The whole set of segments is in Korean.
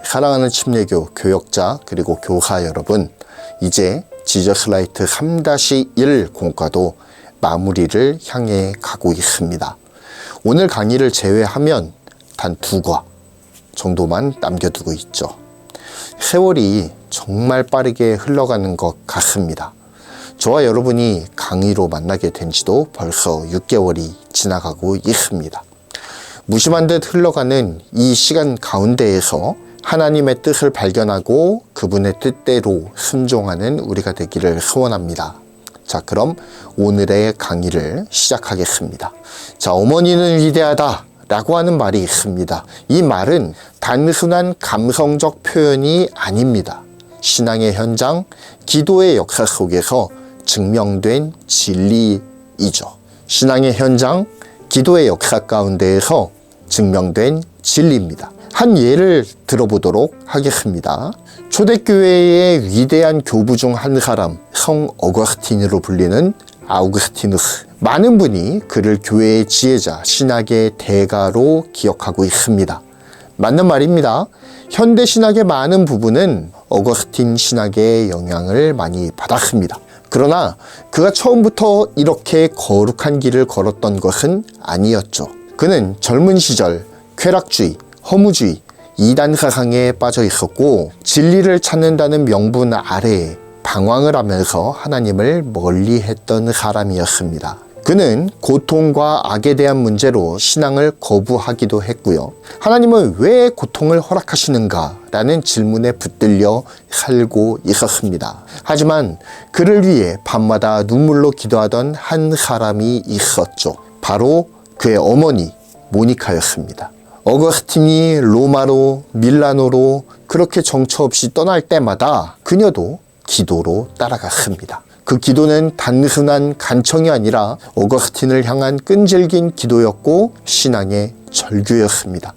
사랑하는 침례교 교역자 그리고 교사 여러분, 이제 지저스 라이트 3-1 공과도 마무리를 향해 가고 있습니다. 오늘 강의를 제외하면 단 2과 정도만 남겨두고 있죠. 세월이 정말 빠르게 흘러가는 것 같습니다. 저와 여러분이 강의로 만나게 된 지도 벌써 6개월이 지나가고 있습니다. 무심한 듯 흘러가는 이 시간 가운데에서 하나님의 뜻을 발견하고 그분의 뜻대로 순종하는 우리가 되기를 소원합니다. 자, 그럼 오늘의 강의를 시작하겠습니다. 자, 어머니는 위대하다 라고 하는 말이 있습니다. 이 말은 단순한 감성적 표현이 아닙니다. 신앙의 현장, 기도의 역사 속에서 증명된 진리이죠. 신앙의 현장, 기도의 역사 가운데에서 증명된 진리입니다. 한 예를 들어보도록 하겠습니다. 초대교회의 위대한 교부 중 한 사람, 성 어거스틴으로 불리는 아우구스티누스. 많은 분이 그를 교회의 지혜자, 신학의 대가로 기억하고 있습니다. 맞는 말입니다. 현대 신학의 많은 부분은 어거스틴 신학의 영향을 많이 받았습니다. 그러나 그가 처음부터 이렇게 거룩한 길을 걸었던 것은 아니었죠. 그는 젊은 시절 쾌락주의, 허무주의, 이단 사상에 빠져 있었고 진리를 찾는다는 명분 아래에 방황을 하면서 하나님을 멀리했던 사람이었습니다. 그는 고통과 악에 대한 문제로 신앙을 거부하기도 했고요. 하나님은 왜 고통을 허락하시는가? 라는 질문에 붙들려 살고 있었습니다. 하지만 그를 위해 밤마다 눈물로 기도하던 한 사람이 있었죠. 바로 그의 어머니 모니카였습니다. 어거스틴이 로마로, 밀라노로 그렇게 정처 없이 떠날 때마다 그녀도 기도로 따라갔습니다. 그 기도는 단순한 간청이 아니라 어거스틴을 향한 끈질긴 기도였고 신앙의 절규였습니다.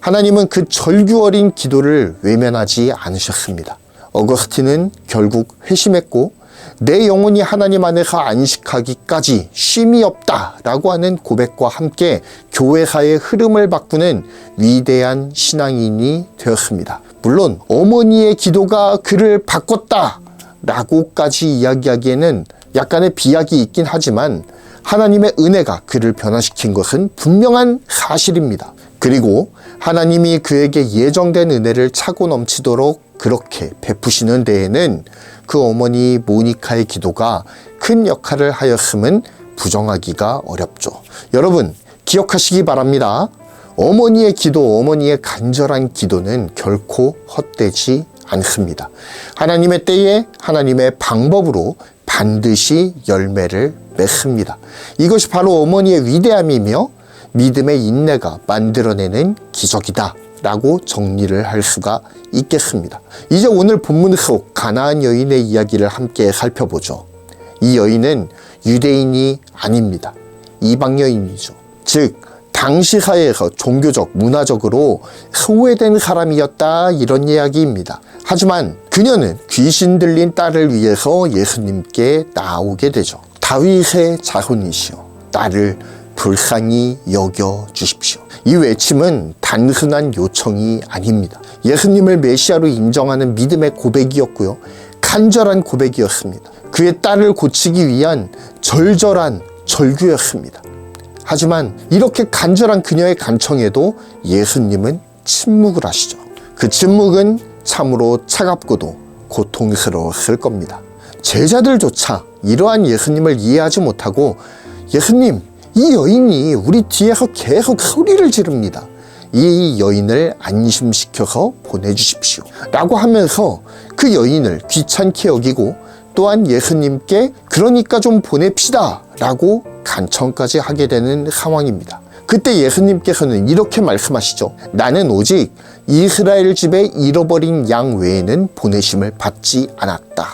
하나님은 그 절규 어린 기도를 외면하지 않으셨습니다. 어거스틴은 결국 회심했고 내 영혼이 하나님 안에서 안식하기까지 쉼이 없다라고 하는 고백과 함께 교회사의 흐름을 바꾸는 위대한 신앙인이 되었습니다. 물론 어머니의 기도가 그를 바꿨다 라고까지 이야기하기에는 약간의 비약이 있긴 하지만 하나님의 은혜가 그를 변화시킨 것은 분명한 사실입니다. 그리고 하나님이 그에게 예정된 은혜를 차고 넘치도록 그렇게 베푸시는 데에는 그 어머니 모니카의 기도가 큰 역할을 하였음은 부정하기가 어렵죠. 여러분 기억하시기 바랍니다. 어머니의 기도, 어머니의 간절한 기도는 결코 헛되지 않습니다. 하나님의 때에 하나님의 방법으로 반드시 열매를 맺습니다. 이것이 바로 어머니의 위대함이며 믿음의 인내가 만들어내는 기적이다 라고 정리를 할 수가 있겠습니다. 이제 오늘 본문 속 가나안 여인의 이야기를 함께 살펴보죠. 이 여인은 유대인이 아닙니다. 이방 여인이죠. 즉 당시 사회에서 종교적, 문화적으로 소외된 사람이었다 이런 이야기입니다. 하지만 그녀는 귀신 들린 딸을 위해서 예수님께 나오게 되죠. 다윗의 자손이시여 나를 불쌍히 여겨 주십시오. 이 외침은 단순한 요청이 아닙니다. 예수님을 메시아로 인정하는 믿음의 고백이었고요. 간절한 고백이었습니다. 그의 딸을 고치기 위한 절절한 절규였습니다. 하지만 이렇게 간절한 그녀의 간청에도 예수님은 침묵을 하시죠. 그 침묵은 참으로 차갑고도 고통스러웠을 겁니다. 제자들조차 이러한 예수님을 이해하지 못하고 예수님, 이 여인이 우리 뒤에서 계속 소리를 지릅니다. 이 여인을 안심시켜서 보내주십시오 라고 하면서 그 여인을 귀찮게 여기고 또한 예수님께 그러니까 좀 보냅시다 라고 간청까지 하게 되는 상황입니다. 그때 예수님께서는 이렇게 말씀하시죠. 나는 오직 이스라엘 집에 잃어버린 양 외에는 보내심을 받지 않았다.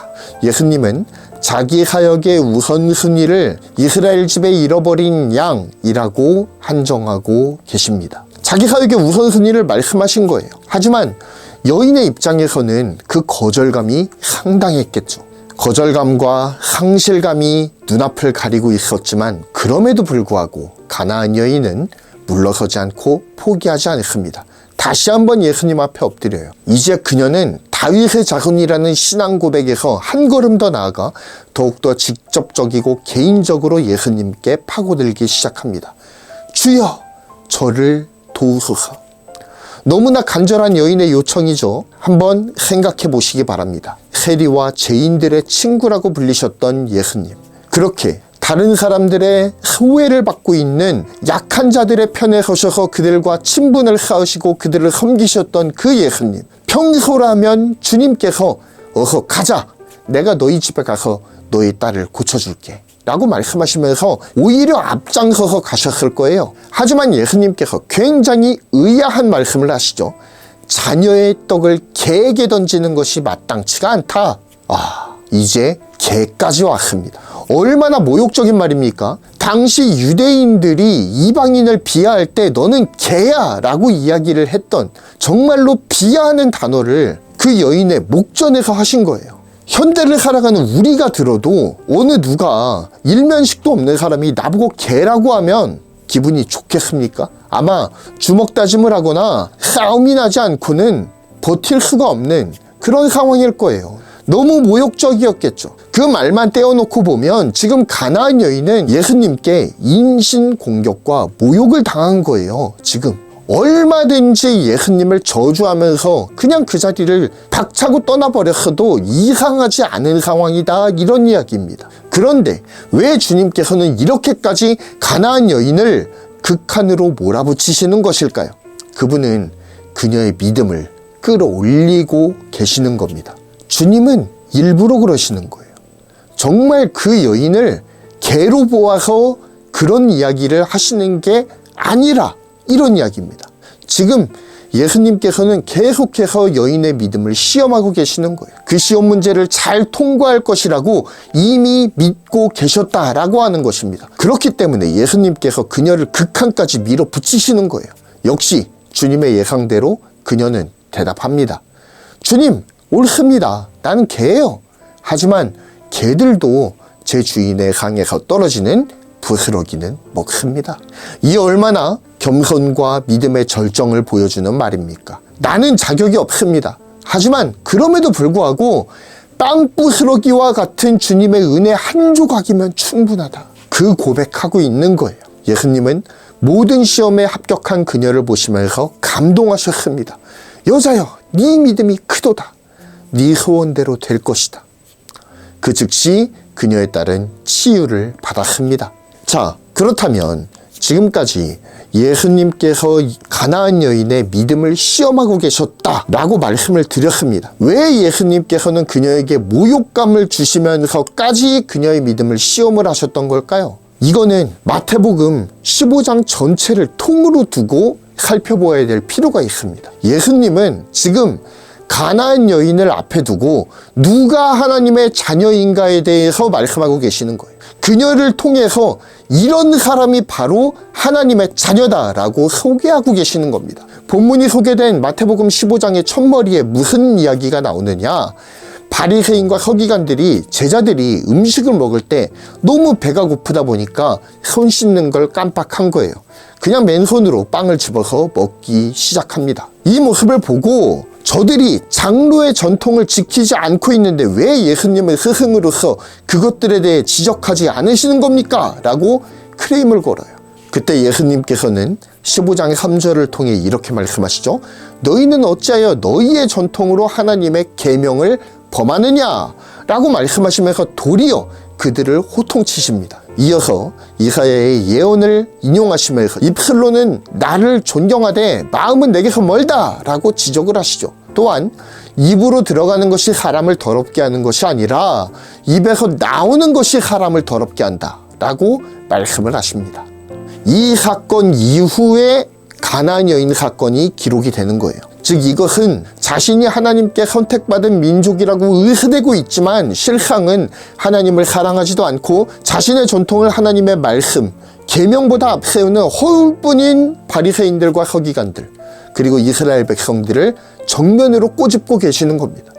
예수님은 자기 사역의 우선순위를 이스라엘 집에 잃어버린 양이라고 한정하고 계십니다. 자기 사역의 우선순위를 말씀하신 거예요. 하지만 여인의 입장에서는 그 거절감이 상당했겠죠. 거절감과 상실감이 눈앞을 가리고 있었지만 그럼에도 불구하고 가나안 여인은 물러서지 않고 포기하지 않습니다. 다시 한번 예수님 앞에 엎드려요. 이제 그녀는 다윗의 자손이라는 신앙 고백에서 한 걸음 더 나아가 더욱더 직접적이고 개인적으로 예수님께 파고들기 시작합니다. 주여, 저를 도우소서. 너무나 간절한 여인의 요청이죠. 한번 생각해 보시기 바랍니다. 세리와 죄인들의 친구라고 불리셨던 예수님. 그렇게 다른 사람들의 소외를 받고 있는 약한 자들의 편에 서셔서 그들과 친분을 쌓으시고 그들을 섬기셨던 그 예수님. 평소라면 주님께서 어서 가자. 내가 너희 집에 가서 너희 딸을 고쳐줄게. 라고 말씀하시면서 오히려 앞장서서 가셨을 거예요. 하지만 예수님께서 굉장히 의아한 말씀을 하시죠. 자녀의 떡을 개에게 던지는 것이 마땅치가 않다. 이제 개까지 왔습니다. 얼마나 모욕적인 말입니까? 당시 유대인들이 이방인을 비하할 때 너는 개야 라고 이야기를 했던 정말로 비하하는 단어를 그 여인의 목전에서 하신 거예요. 현대를 살아가는 우리가 들어도 어느 누가 일면식도 없는 사람이 나보고 개라고 하면 기분이 좋겠습니까? 아마 주먹 다짐을 하거나 싸움이 나지 않고는 버틸 수가 없는 그런 상황일 거예요. 너무 모욕적이었겠죠. 그 말만 떼어놓고 보면 지금 가나안 여인은 예수님께 인신공격과 모욕을 당한 거예요. 지금 얼마든지 예수님을 저주하면서 그냥 그 자리를 박차고 떠나버렸어도 이상하지 않은 상황이다, 이런 이야기입니다. 그런데 왜 주님께서는 이렇게까지 가나안 여인을 극한으로 몰아붙이시는 것일까요? 그분은 그녀의 믿음을 끌어올리고 계시는 겁니다. 주님은 일부러 그러시는 거예요. 정말 그 여인을 개로 보아서 그런 이야기를 하시는 게 아니라 이런 이야기입니다. 지금 예수님께서는 계속해서 여인의 믿음을 시험하고 계시는 거예요. 그 시험 문제를 잘 통과할 것이라고 이미 믿고 계셨다라고 하는 것입니다. 그렇기 때문에 예수님께서 그녀를 극한까지 밀어붙이시는 거예요. 역시 주님의 예상대로 그녀는 대답합니다. 주님, 옳습니다. 나는 개예요. 하지만 개들도 제 주인의 강에서 떨어지는 부스러기는 먹습니다. 이 얼마나 겸손과 믿음의 절정을 보여주는 말입니까? 나는 자격이 없습니다. 하지만 그럼에도 불구하고 땅부스러기와 같은 주님의 은혜 한 조각이면 충분하다. 그 고백하고 있는 거예요. 예수님은 모든 시험에 합격한 그녀를 보시면서 감동하셨습니다. 여자여, 네 믿음이 크도다. 네 소원대로 될 것이다. 그 즉시 그녀의 딸은 치유를 받았습니다. 자, 그렇다면 지금까지 예수님께서 가나안 여인의 믿음을 시험하고 계셨다라고 말씀을 드렸습니다. 왜 예수님께서는 그녀에게 모욕감을 주시면서까지 그녀의 믿음을 시험을 하셨던 걸까요? 이거는 마태복음 15장 전체를 통으로 두고 살펴보아야 될 필요가 있습니다. 예수님은 지금 가나안 여인을 앞에 두고 누가 하나님의 자녀인가에 대해서 말씀하고 계시는 거예요. 그녀를 통해서 이런 사람이 바로 하나님의 자녀다라고 소개하고 계시는 겁니다. 본문이 소개된 마태복음 15장의 첫머리에 무슨 이야기가 나오느냐? 바리새인과 서기관들이 제자들이 음식을 먹을 때 너무 배가 고프다 보니까 손 씻는 걸 깜빡한 거예요. 그냥 맨손으로 빵을 집어서 먹기 시작합니다. 이 모습을 보고 저들이 장로의 전통을 지키지 않고 있는데 왜 예수님을 스승으로서 그것들에 대해 지적하지 않으시는 겁니까? 라고 크레임을 걸어요. 그때 예수님께서는 15장의 3절을 통해 이렇게 말씀하시죠. 너희는 어찌하여 너희의 전통으로 하나님의 계명을 범하느냐? 라고 말씀하시면서 도리어 그들을 호통치십니다. 이어서 이사야의 예언을 인용하시면서 입술로는 나를 존경하되 마음은 내게서 멀다 라고 지적을 하시죠. 또한 입으로 들어가는 것이 사람을 더럽게 하는 것이 아니라 입에서 나오는 것이 사람을 더럽게 한다 라고 말씀을 하십니다. 이 사건 이후에 가나안 여인 사건이 기록이 되는 거예요. 즉 이것은 자신이 하나님께 선택받은 민족이라고 의스대고 있지만 실상은 하나님을 사랑하지도 않고 자신의 전통을 하나님의 말씀, 계명보다 앞세우는 허울뿐인 바리새인들과 서기관들 그리고 이스라엘 백성들을 정면으로 꼬집고 계시는 겁니다.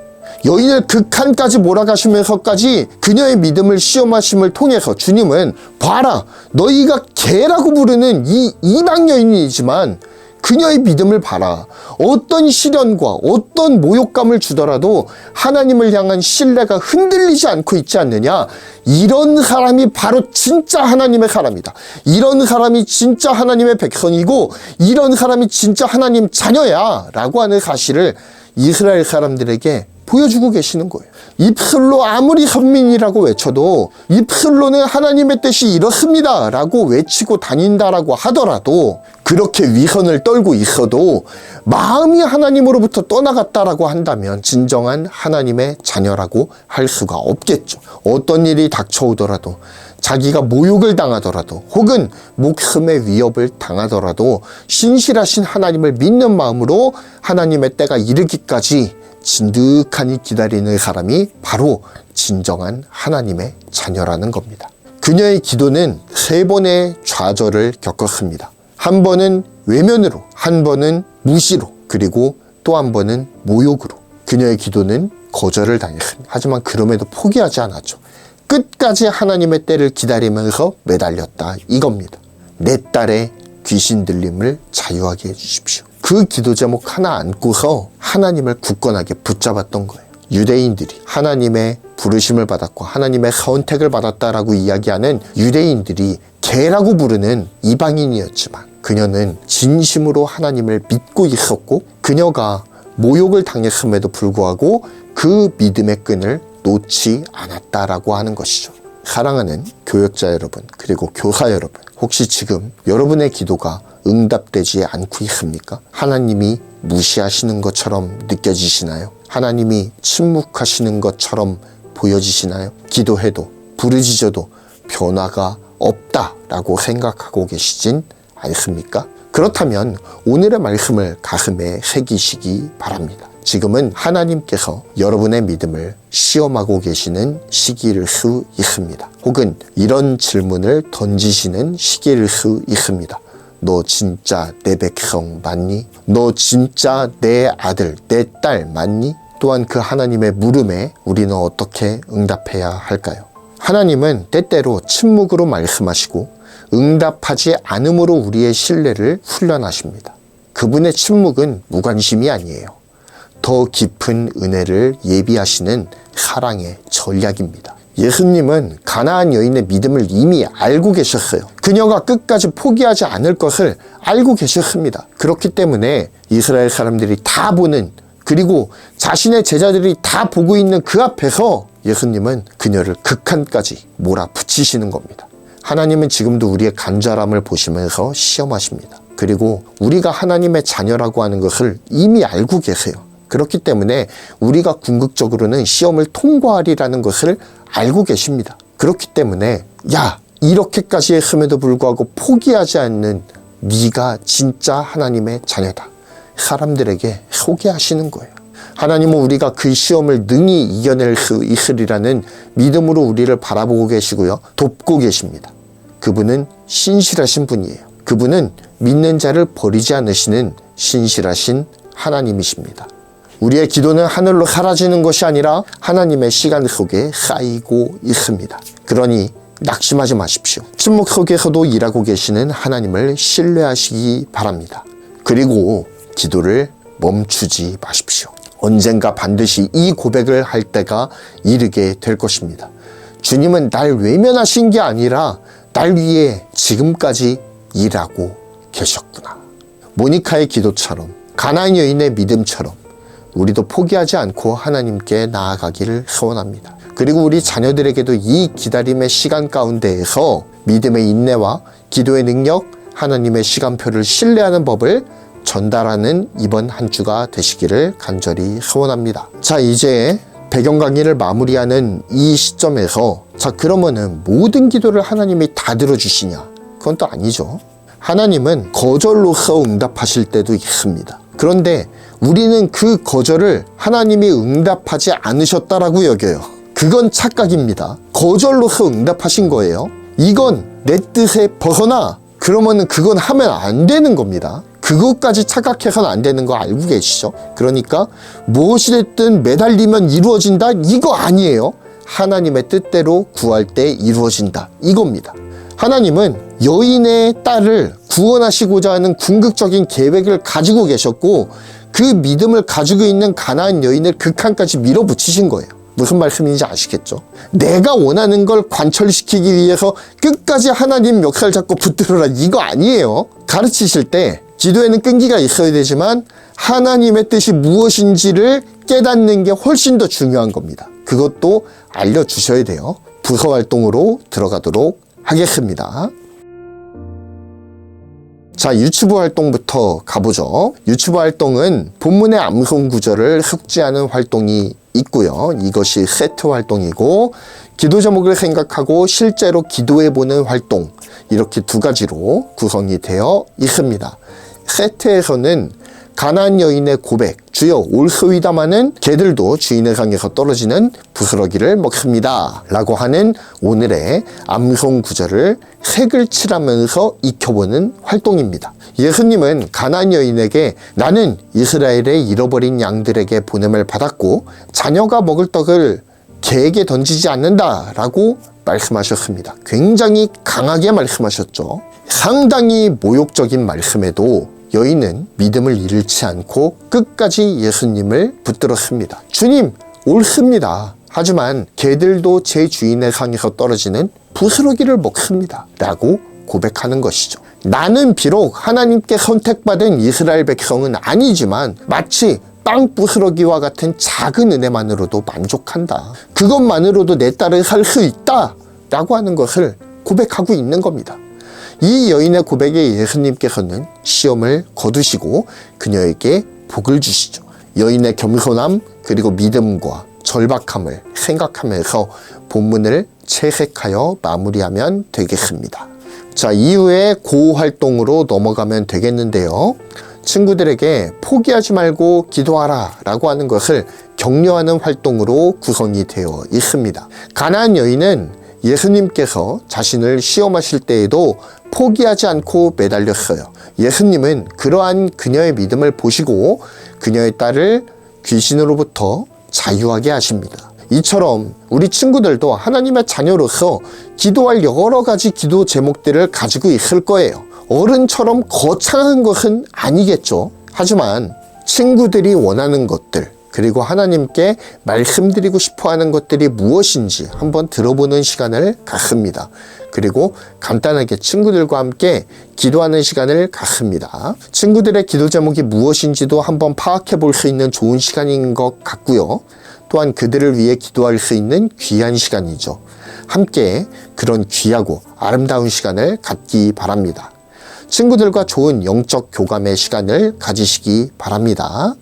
여인을 극한까지 몰아가시면서까지 그녀의 믿음을 시험하심을 통해서 주님은 봐라, 너희가 개라고 부르는 이 이방 여인이지만 그녀의 믿음을 봐라. 어떤 시련과 어떤 모욕감을 주더라도 하나님을 향한 신뢰가 흔들리지 않고 있지 않느냐. 이런 사람이 바로 진짜 하나님의 사람이다. 이런 사람이 진짜 하나님의 백성이고 이런 사람이 진짜 하나님 자녀야 라고 하는 사실을 이스라엘 사람들에게 보여주고 계시는 거예요. 입술로 아무리 선민이라고 외쳐도 입술로는 하나님의 뜻이 이렇습니다 라고 외치고 다닌다라고 하더라도 그렇게 위선을 떨고 있어도 마음이 하나님으로부터 떠나갔다라고 한다면 진정한 하나님의 자녀라고 할 수가 없겠죠. 어떤 일이 닥쳐오더라도 자기가 모욕을 당하더라도 혹은 목숨의 위협을 당하더라도 신실하신 하나님을 믿는 마음으로 하나님의 때가 이르기까지 진득하니 기다리는 사람이 바로 진정한 하나님의 자녀라는 겁니다. 그녀의 기도는 3번의 좌절을 겪었습니다. 한 번은 외면으로, 한 번은 무시로, 그리고 또 한 번은 모욕으로 그녀의 기도는 거절을 당했습니다. 하지만 그럼에도 포기하지 않았죠. 끝까지 하나님의 때를 기다리면서 매달렸다 이겁니다. 내 딸의 귀신 들림을 자유하게 해주십시오. 그 기도 제목 하나 안고서 하나님을 굳건하게 붙잡았던 거예요. 유대인들이 하나님의 부르심을 받았고 하나님의 선택을 받았다라고 이야기하는 유대인들이 개라고 부르는 이방인이었지만 그녀는 진심으로 하나님을 믿고 있었고 그녀가 모욕을 당했음에도 불구하고 그 믿음의 끈을 놓지 않았다라고 하는 것이죠. 사랑하는 교역자 여러분, 그리고 교사 여러분, 혹시 지금 여러분의 기도가 응답되지 않고 있습니까? 하나님이 무시하시는 것처럼 느껴지시나요? 하나님이 침묵하시는 것처럼 보여지시나요? 기도해도 부르짖어도 변화가 없다라고 생각하고 계시진 않습니까? 그렇다면 오늘의 말씀을 가슴에 새기시기 바랍니다. 지금은 하나님께서 여러분의 믿음을 시험하고 계시는 시기일 수 있습니다. 혹은 이런 질문을 던지시는 시기일 수 있습니다. 너 진짜 내 백성 맞니? 너 진짜 내 아들, 내 딸 맞니? 또한 그 하나님의 물음에 우리는 어떻게 응답해야 할까요? 하나님은 때때로 침묵으로 말씀하시고 응답하지 않음으로 우리의 신뢰를 훈련하십니다. 그분의 침묵은 무관심이 아니에요. 더 깊은 은혜를 예비하시는 사랑의 전략입니다. 예수님은 가나안 여인의 믿음을 이미 알고 계셨어요. 그녀가 끝까지 포기하지 않을 것을 알고 계셨습니다. 그렇기 때문에 이스라엘 사람들이 다 보는, 그리고 자신의 제자들이 다 보고 있는 그 앞에서 예수님은 그녀를 극한까지 몰아붙이시는 겁니다. 하나님은 지금도 우리의 간절함을 보시면서 시험하십니다. 그리고 우리가 하나님의 자녀라고 하는 것을 이미 알고 계세요. 그렇기 때문에 우리가 궁극적으로는 시험을 통과하리라는 것을 알고 계십니다. 그렇기 때문에 야, 이렇게까지 했음에도 불구하고 포기하지 않는 네가 진짜 하나님의 자녀다, 사람들에게 소개하시는 거예요. 하나님은 우리가 그 시험을 능히 이겨낼 수 있으리라는 믿음으로 우리를 바라보고 계시고요, 돕고 계십니다. 그분은 신실하신 분이에요. 그분은 믿는 자를 버리지 않으시는 신실하신 하나님이십니다. 우리의 기도는 하늘로 사라지는 것이 아니라 하나님의 시간 속에 쌓이고 있습니다. 그러니 낙심하지 마십시오. 침묵 속에서도 일하고 계시는 하나님을 신뢰하시기 바랍니다. 그리고 기도를 멈추지 마십시오. 언젠가 반드시 이 고백을 할 때가 이르게 될 것입니다. 주님은 날 외면하신 게 아니라 날 위해 지금까지 일하고 계셨구나. 모니카의 기도처럼, 가나안 여인의 믿음처럼 우리도 포기하지 않고 하나님께 나아가기를 소원합니다. 그리고 우리 자녀들에게도 이 기다림의 시간 가운데에서 믿음의 인내와 기도의 능력, 하나님의 시간표를 신뢰하는 법을 전달하는 이번 한 주가 되시기를 간절히 소원합니다. 자, 이제 배경 강의를 마무리하는 이 시점에서, 자, 그러면은 모든 기도를 하나님이 다 들어주시냐? 그건 또 아니죠. 하나님은 거절로서 응답하실 때도 있습니다. 그런데 우리는 그 거절을 하나님이 응답하지 않으셨다라고 여겨요. 그건 착각입니다. 거절로서 응답하신 거예요. 이건 내 뜻에 벗어나. 그러면은 그건 하면 안 되는 겁니다. 그것까지 착각해서는 안 되는 거 알고 계시죠? 그러니까 무엇이 됐든 매달리면 이루어진다? 이거 아니에요. 하나님의 뜻대로 구할 때 이루어진다, 이겁니다. 하나님은 여인의 딸을 구원하시고자 하는 궁극적인 계획을 가지고 계셨고 그 믿음을 가지고 있는 가나안 여인을 극한까지 밀어붙이신 거예요. 무슨 말씀인지 아시겠죠? 내가 원하는 걸 관철시키기 위해서 끝까지 하나님 멱살 잡고 붙들어라, 이거 아니에요. 가르치실 때 기도에는 끈기가 있어야 되지만 하나님의 뜻이 무엇인지를 깨닫는 게 훨씬 더 중요한 겁니다. 그것도 알려주셔야 돼요. 부서 활동으로 들어가도록 하겠습니다. 자, 유튜브 활동부터 가보죠. 유튜브 활동은 본문의 암송 구절을 흑지하는 활동이 있고요. 이것이 세트 활동이고, 기도 제목을 생각하고 실제로 기도해보는 활동, 이렇게 두 가지로 구성이 되어 있습니다. 세트에서는 가나안 여인의 고백, 주여 올소이다마는 개들도 주인의 상에서 떨어지는 부스러기를 먹습니다 라고 하는 오늘의 암송 구절을 색을 칠하면서 익혀보는 활동입니다. 예수님은 가나안 여인에게 나는 이스라엘의 잃어버린 양들에게 보냄을 받았고 자녀가 먹을 떡을 개에게 던지지 않는다 라고 말씀하셨습니다. 굉장히 강하게 말씀하셨죠. 상당히 모욕적인 말씀에도 여인은 믿음을 잃지 않고 끝까지 예수님을 붙들었습니다. 주님, 옳습니다. 하지만 개들도 제 주인의 상에서 떨어지는 부스러기를 먹습니다 라고 고백하는 것이죠. 나는 비록 하나님께 선택받은 이스라엘 백성은 아니지만 마치 빵 부스러기와 같은 작은 은혜만으로도 만족한다. 그것만으로도 내 딸을 살 수 있다 라고 하는 것을 고백하고 있는 겁니다. 이 여인의 고백에 예수님께서는 시험을 거두시고 그녀에게 복을 주시죠. 여인의 겸손함 그리고 믿음과 절박함을 생각하면서 본문을 채색하여 마무리하면 되겠습니다. 자, 이후에 고 활동으로 넘어가면 되겠는데요. 친구들에게 포기하지 말고 기도하라 라고 하는 것을 격려하는 활동으로 구성이 되어 있습니다. 가나안 여인은 예수님께서 자신을 시험하실 때에도 포기하지 않고 매달렸어요. 예수님은 그러한 그녀의 믿음을 보시고 그녀의 딸을 귀신으로부터 자유하게 하십니다. 이처럼 우리 친구들도 하나님의 자녀로서 기도할 여러 가지 기도 제목들을 가지고 있을 거예요. 어른처럼 거창한 것은 아니겠죠. 하지만 친구들이 원하는 것들, 그리고 하나님께 말씀드리고 싶어하는 것들이 무엇인지 한번 들어보는 시간을 갖습니다. 그리고 간단하게 친구들과 함께 기도하는 시간을 갖습니다. 친구들의 기도 제목이 무엇인지도 한번 파악해 볼 수 있는 좋은 시간인 것 같고요. 또한 그들을 위해 기도할 수 있는 귀한 시간이죠. 함께 그런 귀하고 아름다운 시간을 갖기 바랍니다. 친구들과 좋은 영적 교감의 시간을 가지시기 바랍니다.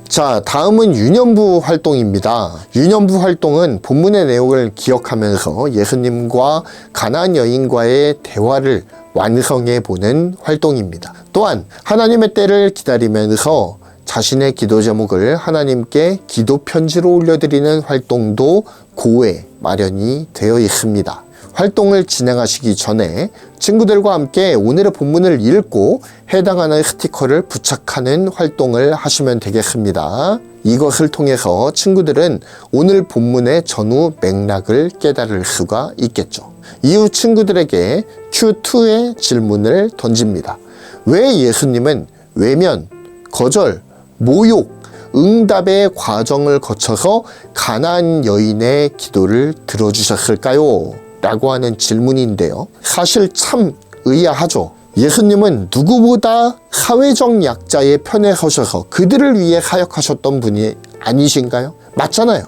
자, 다음은 유년부 활동입니다. 유년부 활동은 본문의 내용을 기억하면서 예수님과 가나안 여인과의 대화를 완성해 보는 활동입니다. 또한 하나님의 때를 기다리면서 자신의 기도 제목을 하나님께 기도 편지로 올려드리는 활동도 고에 마련이 되어 있습니다. 활동을 진행하시기 전에 친구들과 함께 오늘의 본문을 읽고 해당하는 스티커를 부착하는 활동을 하시면 되겠습니다. 이것을 통해서 친구들은 오늘 본문의 전후 맥락을 깨달을 수가 있겠죠. 이후 친구들에게 Q2의 질문을 던집니다. 왜 예수님은 외면, 거절, 모욕, 응답의 과정을 거쳐서 가나안 여인의 기도를 들어주셨을까요? 라고 하는 질문인데요. 사실 참 의아하죠. 예수님은 누구보다 사회적 약자의 편에 서셔서 그들을 위해 사역하셨던 분이 아니신가요? 맞잖아요.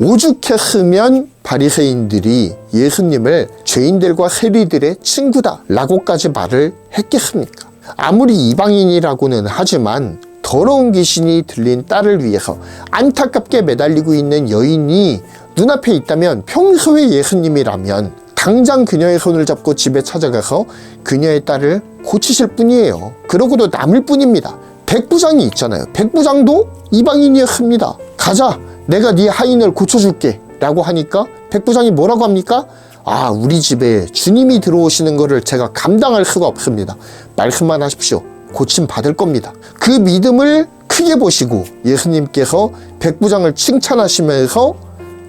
오죽했으면 바리새인들이 예수님을 죄인들과 세리들의 친구다 라고까지 말을 했겠습니까? 아무리 이방인이라고는 하지만 더러운 귀신이 들린 딸을 위해서 안타깝게 매달리고 있는 여인이 눈앞에 있다면 평소에 예수님이라면 당장 그녀의 손을 잡고 집에 찾아가서 그녀의 딸을 고치실 뿐이에요. 그러고도 남을 뿐입니다. 백부장이 있잖아요. 백부장도 이방인이었습니다. 가자, 내가 네 하인을 고쳐줄게 라고 하니까 백부장이 뭐라고 합니까? 아, 우리 집에 주님이 들어오시는 것을 제가 감당할 수가 없습니다. 말씀만 하십시오. 고침 받을 겁니다. 그 믿음을 크게 보시고 예수님께서 백부장을 칭찬하시면서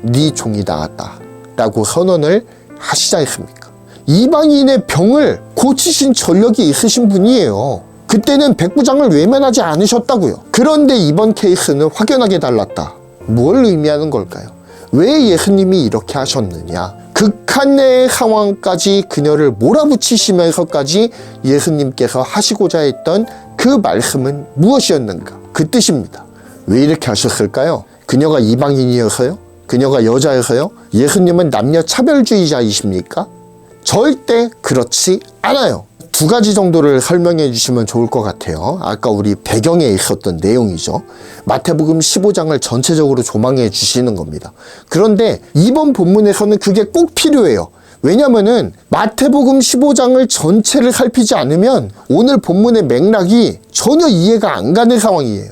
네 종이 나았다 라고 선언을 하시지 않습니까? 이방인의 병을 고치신 전력이 있으신 분이에요. 그때는 백부장을 외면하지 않으셨다고요. 그런데 이번 케이스는 확연하게 달랐다. 뭘 의미하는 걸까요? 왜 예수님이 이렇게 하셨느냐? 극한의 상황까지 그녀를 몰아붙이시면서까지 예수님께서 하시고자 했던 그 말씀은 무엇이었는가? 그 뜻입니다. 왜 이렇게 하셨을까요? 그녀가 이방인이어서요? 그녀가 여자여서요? 예수님은 남녀 차별주의자이십니까? 절대 그렇지 않아요. 두 가지 정도를 설명해 주시면 좋을 것 같아요. 아까 우리 배경에 있었던 내용이죠. 마태복음 15장을 전체적으로 조망해 주시는 겁니다. 그런데 이번 본문에서는 그게 꼭 필요해요. 왜냐면은 마태복음 15장을 전체를 살피지 않으면 오늘 본문의 맥락이 전혀 이해가 안 가는 상황이에요.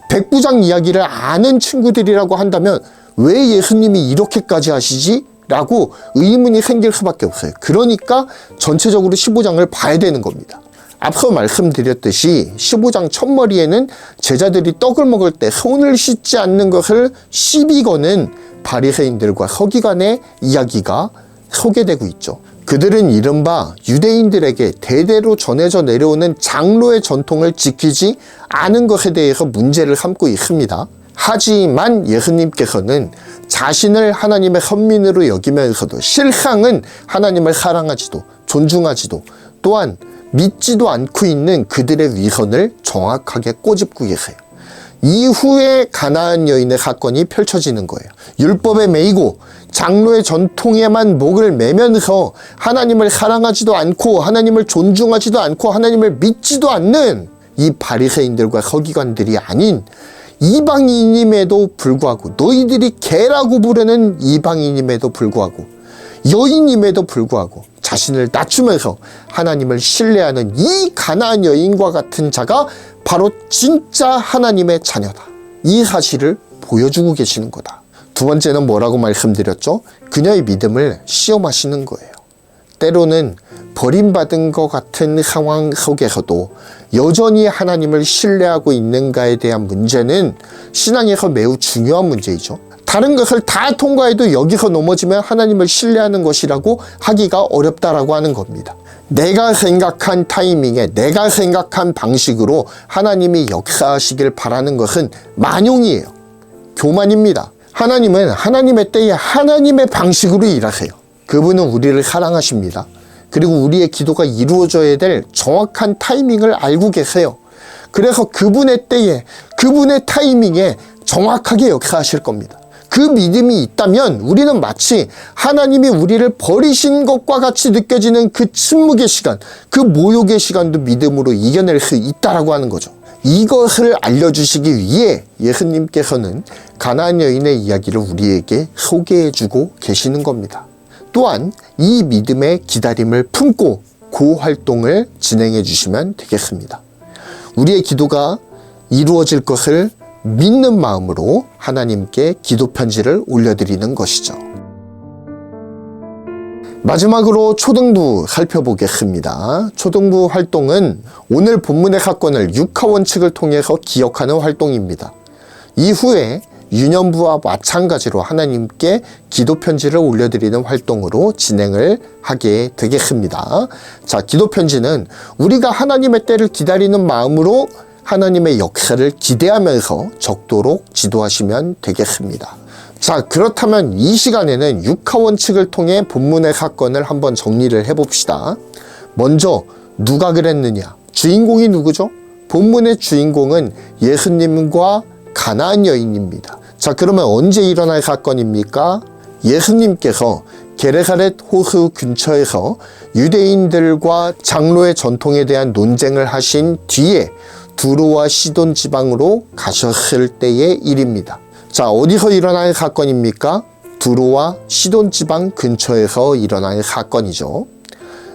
백부장 이야기를 아는 친구들이라고 한다면 왜 예수님이 이렇게까지 하시지? 라고 의문이 생길 수밖에 없어요. 그러니까 전체적으로 15장을 봐야 되는 겁니다. 앞서 말씀드렸듯이 15장 첫머리에는 제자들이 떡을 먹을 때 손을 씻지 않는 것을 시비 거는 바리새인들과 서기관의 이야기가 소개되고 있죠. 그들은 이른바 유대인들에게 대대로 전해져 내려오는 장로의 전통을 지키지 않은 것에 대해서 문제를 삼고 있습니다. 하지만 예수님께서는 자신을 하나님의 선민으로 여기면서도 실상은 하나님을 사랑하지도 존중하지도 또한 믿지도 않고 있는 그들의 위선을 정확하게 꼬집고 계세요. 이후에 가나안 여인의 사건이 펼쳐지는 거예요. 율법에 매이고 장로의 전통에만 목을 매면서 하나님을 사랑하지도 않고 하나님을 존중하지도 않고 하나님을 믿지도 않는 이 바리새인들과 서기관들이 아닌 이방인임에도 불구하고 너희들이 개라고 부르는 이방인임에도 불구하고 여인임에도 불구하고 자신을 낮추면서 하나님을 신뢰하는 이 가나안 여인과 같은 자가 바로 진짜 하나님의 자녀다. 이 사실을 보여주고 계시는 거다. 두 번째는 뭐라고 말씀드렸죠? 그녀의 믿음을 시험하시는 거예요. 때로는 버림받은 것 같은 상황 속에서도 여전히 하나님을 신뢰하고 있는가에 대한 문제는 신앙에서 매우 중요한 문제이죠. 다른 것을 다 통과해도 여기서 넘어지면 하나님을 신뢰하는 것이라고 하기가 어렵다라고 하는 겁니다. 내가 생각한 타이밍에 내가 생각한 방식으로 하나님이 역사하시길 바라는 것은 만용이에요. 교만입니다. 하나님은 하나님의 때에 하나님의 방식으로 일하세요. 그분은 우리를 사랑하십니다. 그리고 우리의 기도가 이루어져야 될 정확한 타이밍을 알고 계세요. 그래서 그분의 때에 그분의 타이밍에 정확하게 역사하실 겁니다. 그 믿음이 있다면 우리는 마치 하나님이 우리를 버리신 것과 같이 느껴지는 그 침묵의 시간, 그 모욕의 시간도 믿음으로 이겨낼 수 있다라고 하는 거죠. 이것을 알려주시기 위해 예수님께서는 가나안 여인의 이야기를 우리에게 소개해주고 계시는 겁니다. 또한 이 믿음의 기다림을 품고 그 활동을 진행해 주시면 되겠습니다. 우리의 기도가 이루어질 것을 믿는 마음으로 하나님께 기도 편지를 올려드리는 것이죠. 마지막으로 초등부 살펴보겠습니다. 초등부 활동은 오늘 본문의 사건을 육하원칙을 통해서 기억하는 활동입니다. 이후에 유년부와 마찬가지로 하나님께 기도 편지를 올려드리는 활동으로 진행을 하게 되겠습니다. 자, 기도 편지는 우리가 하나님의 때를 기다리는 마음으로 하나님의 역사를 기대하면서 적도록 지도하시면 되겠습니다. 자, 그렇다면 이 시간에는 육하원칙을 통해 본문의 사건을 한번 정리를 해봅시다. 먼저 누가 그랬느냐? 주인공이 누구죠? 본문의 주인공은 예수님과 가나안 여인입니다. 자, 그러면 언제 일어날 사건입니까? 예수님께서 게네사렛 호수 근처에서 유대인들과 장로의 전통에 대한 논쟁을 하신 뒤에 두로와 시돈 지방으로 가셨을 때의 일입니다. 자, 어디서 일어날 사건입니까? 두로와 시돈 지방 근처에서 일어날 사건이죠.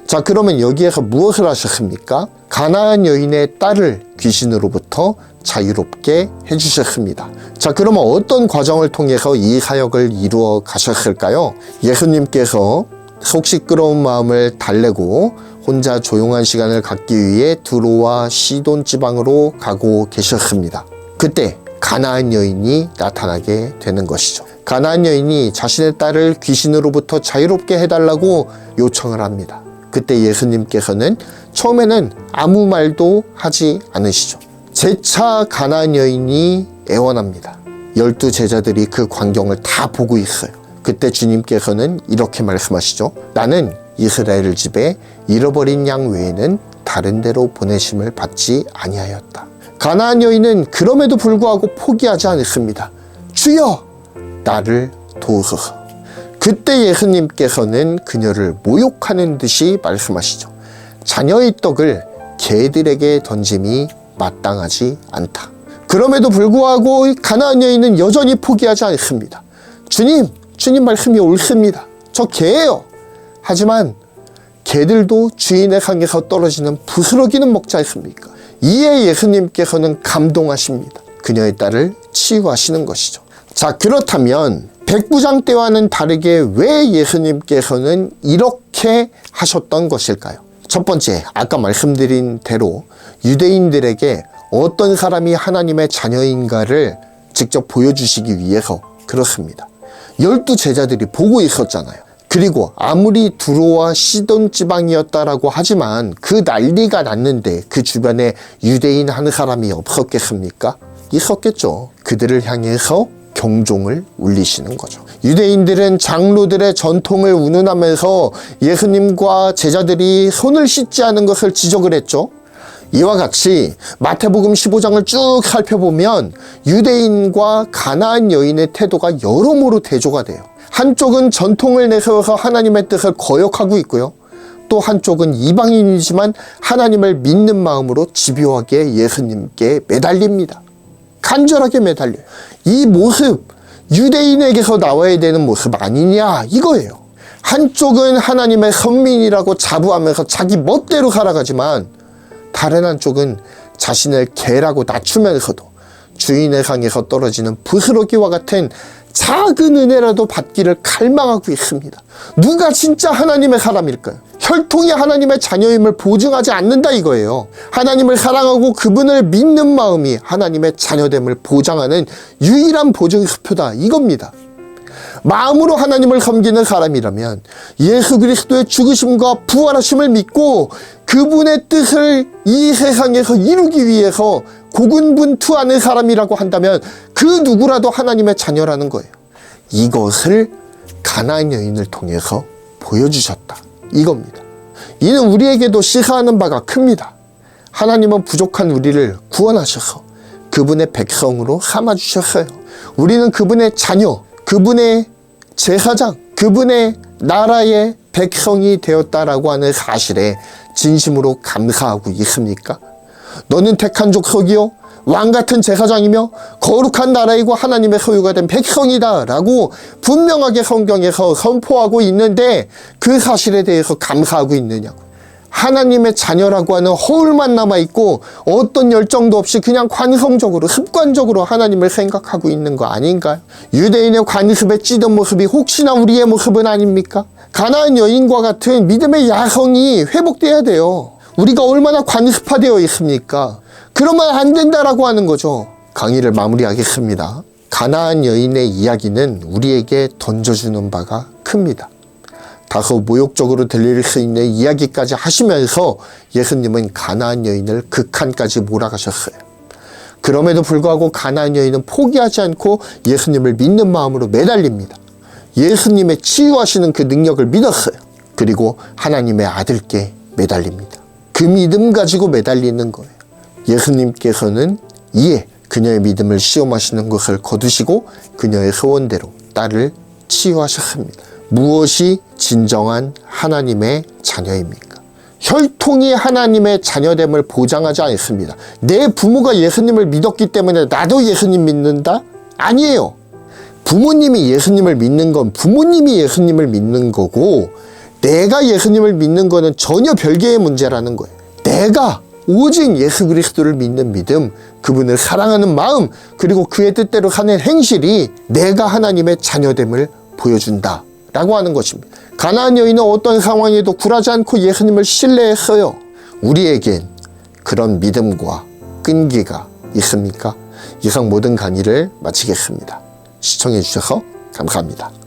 자, 그러면 여기에서 무엇을 하셨습니까? 가나안 여인의 딸을 귀신으로부터 자유롭게 해주셨습니다. 자, 그러면 어떤 과정을 통해서 이 사역을 이루어 가셨을까요? 예수님께서 속 시끄러운 마음을 달래고 혼자 조용한 시간을 갖기 위해 두로와 시돈 지방으로 가고 계셨습니다. 그때 가나안 여인이 나타나게 되는 것이죠. 가나안 여인이 자신의 딸을 귀신으로부터 자유롭게 해달라고 요청을 합니다. 그때 예수님께서는 처음에는 아무 말도 하지 않으시죠. 재차 가나안 여인이 애원합니다. 12 제자들이 그 광경을 다 보고 있어요. 그때 주님께서는 이렇게 말씀하시죠. 나는 이스라엘 집에 잃어버린 양 외에는 다른 데로 보내심을 받지 아니하였다. 가나안 여인은 그럼에도 불구하고 포기하지 않습니다. 주여, 나를 도우소서. 그때 예수님께서는 그녀를 모욕하는 듯이 말씀하시죠. 자녀의 떡을 개들에게 던짐이 마땅하지 않다. 그럼에도 불구하고 가나안 여인은 여전히 포기하지 않습니다. 주님 말씀이 옳습니다. 저 개예요. 하지만 개들도 주인의 상에서 떨어지는 부스러기는 먹지 않습니까? 이에 예수님께서는 감동하십니다. 그녀의 딸을 치유하시는 것이죠. 자, 그렇다면 백부장 때와는 다르게 왜 예수님께서는 이렇게 하셨던 것일까요? 첫 번째, 아까 말씀드린 대로 유대인들에게 어떤 사람이 하나님의 자녀인가를 직접 보여주시기 위해서 그렇습니다. 12 제자들이 보고 있었잖아요. 그리고 아무리 두로와 시돈 지방이었다라고 하지만 그 난리가 났는데 그 주변에 유대인 한 사람이 없었겠습니까? 있었겠죠. 그들을 향해서 경종을 울리시는 거죠. 유대인들은 장로들의 전통을 운운하면서 예수님과 제자들이 손을 씻지 않은 것을 지적을 했죠. 이와 같이 마태복음 15장을 쭉 살펴보면 유대인과 가나안 여인의 태도가 여러모로 대조가 돼요. 한쪽은 전통을 내세워서 하나님의 뜻을 거역하고 있고요. 또 한쪽은 이방인이지만 하나님을 믿는 마음으로 집요하게 예수님께 매달립니다. 간절하게 매달려요. 이 모습, 유대인에게서 나와야 되는 모습 아니냐 이거예요. 한쪽은 하나님의 선민이라고 자부하면서 자기 멋대로 살아가지만 다른 한쪽은 자신을 개라고 낮추면서도 주인의 상에서 떨어지는 부스러기와 같은 작은 은혜라도 받기를 갈망하고 있습니다. 누가 진짜 하나님의 사람일까요? 혈통이 하나님의 자녀임을 보증하지 않는다 이거예요. 하나님을 사랑하고 그분을 믿는 마음이 하나님의 자녀됨을 보장하는 유일한 보증수표다 이겁니다. 마음으로 하나님을 섬기는 사람이라면 예수 그리스도의 죽으심과 부활하심을 믿고 그분의 뜻을 이 세상에서 이루기 위해서 고군분투하는 사람이라고 한다면 그 누구라도 하나님의 자녀라는 거예요. 이것을 가나안 여인을 통해서 보여주셨다 이겁니다. 이는 우리에게도 시사하는 바가 큽니다. 하나님은 부족한 우리를 구원하셔서 그분의 백성으로 삼아주셨어요. 우리는 그분의 자녀, 그분의 제사장, 그분의 나라의 백성이 되었다라고 하는 사실에 진심으로 감사하고 있습니까? 너는 택한 족속이요 왕같은 제사장이며 거룩한 나라이고 하나님의 소유가 된 백성이다 라고 분명하게 성경에서 선포하고 있는데 그 사실에 대해서 감사하고 있느냐고. 하나님의 자녀라고 하는 허울만 남아있고 어떤 열정도 없이 그냥 관성적으로 습관적으로 하나님을 생각하고 있는 거 아닌가요? 유대인의 관습에 찌든 모습이 혹시나 우리의 모습은 아닙니까? 가나안 여인과 같은 믿음의 야성이 회복돼야 돼요. 우리가 얼마나 관습화되어 있습니까? 그러면 안 된다라고 하는 거죠. 강의를 마무리하겠습니다. 가나안 여인의 이야기는 우리에게 던져주는 바가 큽니다. 다소 모욕적으로 들릴 수 있는 이야기까지 하시면서 예수님은 가나안 여인을 극한까지 몰아가셨어요. 그럼에도 불구하고 가나안 여인은 포기하지 않고 예수님을 믿는 마음으로 매달립니다. 예수님의 치유하시는 그 능력을 믿었어요. 그리고 하나님의 아들께 매달립니다. 그 믿음 가지고 매달리는 거예요. 예수님께서는 이에 그녀의 믿음을 시험하시는 것을 거두시고 그녀의 소원대로 딸을 치유하셨습니다. 무엇이 진정한 하나님의 자녀입니까? 혈통이 하나님의 자녀됨을 보장하지 않습니다. 내 부모가 예수님을 믿었기 때문에 나도 예수님 믿는다? 아니에요. 부모님이 예수님을 믿는 건 부모님이 예수님을 믿는 거고 내가 예수님을 믿는 거는 전혀 별개의 문제라는 거예요. 내가 오직 예수 그리스도를 믿는 믿음, 그분을 사랑하는 마음, 그리고 그의 뜻대로 사는 행실이 내가 하나님의 자녀됨을 보여준다 라고 하는 것입니다. 가나안 여인은 어떤 상황에도 굴하지 않고 예수님을 신뢰했어요. 우리에겐 그런 믿음과 끈기가 있습니까? 이상 모든 강의를 마치겠습니다. 시청해 주셔서 감사합니다.